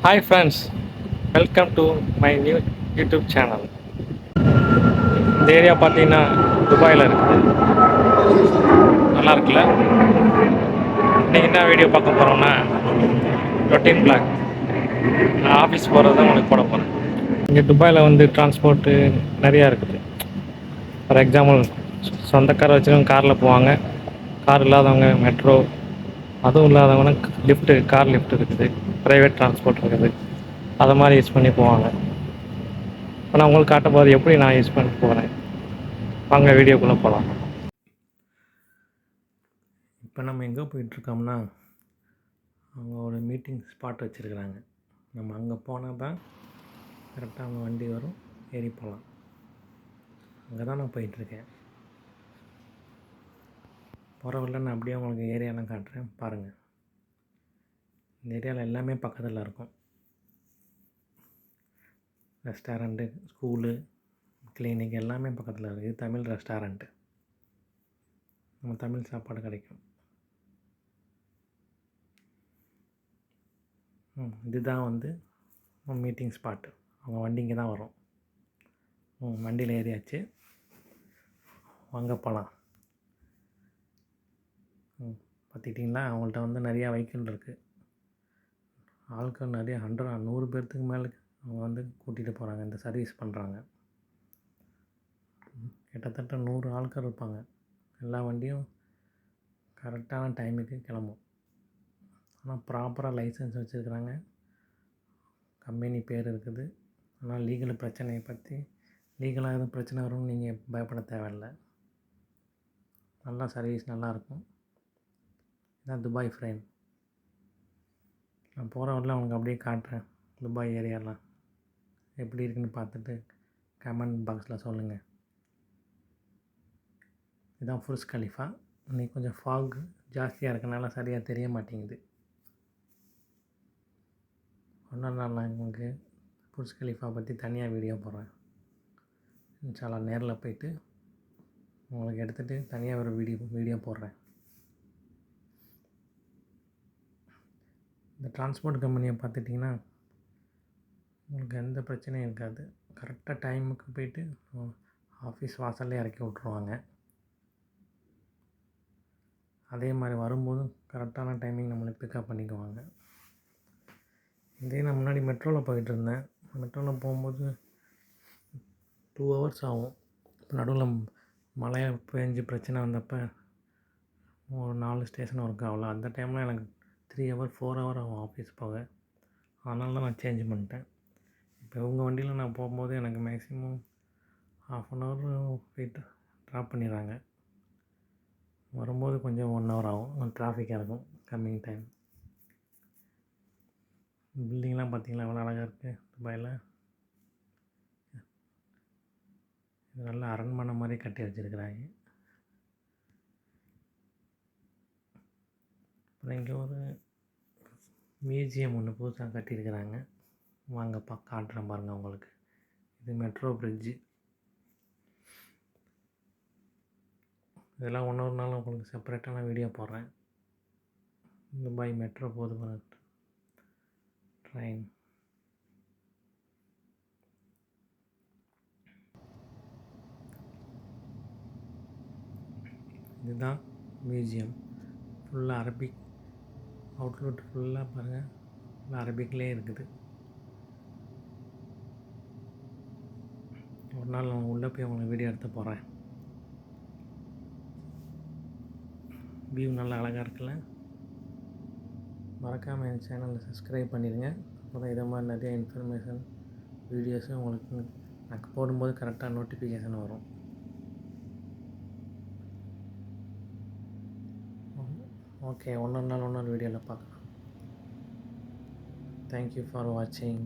Hi friends, welcome to my new YouTube channel. இந்த area பார்த்தீங்கன்னா துபாயில் இருக்குது. நல்லா இருக்குல்ல? இன்றைக்கி என்ன வீடியோ பார்க்க போகிறோம்னா ரொட்டீன் பிளாக். நான் ஆஃபீஸ் போகிறது தான் உங்களுக்கு போட போகிறேன். இங்கே துபாயில் வந்து டிரான்ஸ்போர்ட்டு நிறையா இருக்குது. ஃபார் எக்ஸாம்பிள் சொந்த கார் வச்சுருக்கவங்க காரில் போவாங்க. கார் இல்லாதவங்க மெட்ரோ, அதுவும் இல்லாதவங்கன்னா லிஃப்ட்டு, கார் லிஃப்ட் இருக்குது. ப்ரைவேட் டிரான்ஸ்போர்ட் இருக்குது. அதை மாதிரி யூஸ் பண்ணி போவாங்க. இப்போ நான் உங்களுக்கு காட்ட போகிறது எப்படி நான் யூஸ் பண்ணி போகிறேன். வாங்க வீடியோக்குள்ளே போகலாம். இப்போ நம்ம எங்கே போயிட்டுருக்கோம்னா, அவங்க ஒரு மீட்டிங் ஸ்பாட் வச்சுருக்குறாங்க. நம்ம அங்கே போனால் தான் கரெக்டாக அவங்க வண்டி வரும், ஏறி போகலாம். அங்கே தான் நான் போயிட்டுருக்கேன். போகிற வழியில் நான் அப்படியே உங்களுக்கு ஏரியாலாம் காட்டுறேன், பாருங்கள். இந்த ஏரியாவில் எல்லாமே பக்கத்தில் இருக்கும். ரெஸ்டாரண்ட்டு, ஸ்கூலு, கிளினிக் எல்லாமே பக்கத்தில் இருக்குது. இது தமிழ் ரெஸ்டாரண்ட்டு. நம்ம தமிழ் சாப்பாடு கிடைக்கும். இதுதான் வந்து மீட்டிங் ஸ்பாட்டு. அவங்க வண்டி இங்கே தான் வரும். வண்டியில் ஏறியாச்சு, வாங்க போகலாம். பார்த்துக்கிட்டிங்களா, அவங்கள்ட்ட வந்து நிறையா வெஹிக்கிள் இருக்குது. ஆட்கள் நிறைய 100 பேர்த்துக்கு மேலே அவங்க வந்து கூட்டிகிட்டு போகிறாங்க, இந்த சர்வீஸ் பண்ணுறாங்க. கிட்டத்தட்ட 100 ஆட்கள் இருப்பாங்க. எல்லா வண்டியும் கரெக்டான டைமுக்கு கிளம்பும். ஆனால் ப்ராப்பராக லைசன்ஸ் வச்சுருக்குறாங்க, கம்பெனி பேர் இருக்குது. ஆனால் லீகல் பிரச்சனையை பற்றி லீகலாக எதுவும் பிரச்சனை வரும்னு நீங்கள் பயப்பட தேவையில்லை. நல்லா சர்வீஸ் நல்லாயிருக்கும். இதான் துபாய் ஃப்ரேம். நான் போகிற வரல அவங்களுக்கு அப்படியே காட்டுறேன். துபாய் ஏரியாலாம் எப்படி இருக்குன்னு பார்த்துட்டு கமெண்ட் பாக்ஸில் சொல்லுங்கள். இதுதான் புர்ஜ் கலிஃபா. இன்றைக்கி கொஞ்சம் ஃபாக் ஜாஸ்தியாக இருக்கனால சரியாக தெரிய மாட்டேங்குது. ஒன்றா நான் உங்களுக்கு புர்ஜ் கலிஃபா பற்றி தனியாக வீடியோ போடுறேன். இன்ஷால்லா நேரில் போயிட்டு உங்களுக்கு எடுத்துகிட்டு தனியாக ஒரு வீடியோ போடுறேன். இந்த டிரான்ஸ்போர்ட் கம்பெனியை பார்த்துட்டிங்கன்னா உங்களுக்கு எந்த பிரச்சனையும் இருக்காது. கரெக்டாக டைமுக்கு போயிட்டு ஆஃபீஸ் வாசல்லே இறக்கி விட்ருவாங்க. அதே மாதிரி வரும்போதும் கரெக்டான டைமிங் நம்மளை பிக்கப் பண்ணிக்குவாங்க. இதே நான் முன்னாடி மெட்ரோவில் போயிட்டுருந்தேன். மெட்ரோவில் போகும்போது 2 ஹவர்ஸ் ஆகும். இப்போ நடுவில் மழை பெஞ்சு பிரச்சனை வந்தப்போ ஒரு 4 ஸ்டேஷன் ஒர்க் ஆகல. அந்த டைமில் எனக்கு 3 ஹவர் 4 ஹவர் ஆகும் ஆஃபீஸ் போக. அதனால தான் நான் சேஞ்ச் பண்ணிட்டேன். இப்போ உங்கள் வண்டியில் நான் போகும்போது எனக்கு மேக்ஸிமம் 1/2 ஹவர் போயிட்டு ட்ராப் பண்ணிடுறாங்க. வரும்போது கொஞ்சம் 1 ஹவர் ஆகும், டிராஃபிக்காக இருக்கும் கம்மிங் டைம். பில்டிங்லாம் பார்த்திங்களா எவ்வளோ அழகாக இருக்குது துபாயில். இது நல்ல அரண்மனை மாதிரி கட்டி வச்சுருக்குறாங்க. அப்புறம் இங்கே ஒரு மியூசியம் ஒன்று புதுசாக கட்டியிருக்கிறாங்க. வாங்கப்பா காட்டுறேன் பாருங்கள் உங்களுக்கு. இது மெட்ரோ பிரிட்ஜு. இதெல்லாம் ஒன்று நாள் உங்களுக்கு செப்பரேட்டான வீடியோ போடுறேன். துபாய் மெட்ரோ போது ட்ரெயின். இதுதான் மியூசியம். ஃபுல்லாக அரபிக் அவுட்லுட் ஃபுல்லாக பாருங்கள், ஃபுல்லாக அரபிக்லேயே இருக்குது. ஒரு நாள் நான் உள்ளே போய் உங்களுக்கு வீடியோ எடுத்து போடுறேன். வியூ நல்லா அழகாக இருக்குல்ல. மறக்காமல் என் சேனலை சப்ஸ்கிரைப் பண்ணிடுங்க. அப்புறம் இதை மாதிரி நிறைய இன்ஃபர்மேஷன் வீடியோஸும் உங்களுக்கு எனக்கு போடும்போது கரெக்டாக நோட்டிஃபிகேஷன் வரும். ஓகே, இன்னொரு நாள் இன்னொரு வீடியோவில் பார்க்கலாம். தேங்க்யூ ஃபார் வாட்சிங்.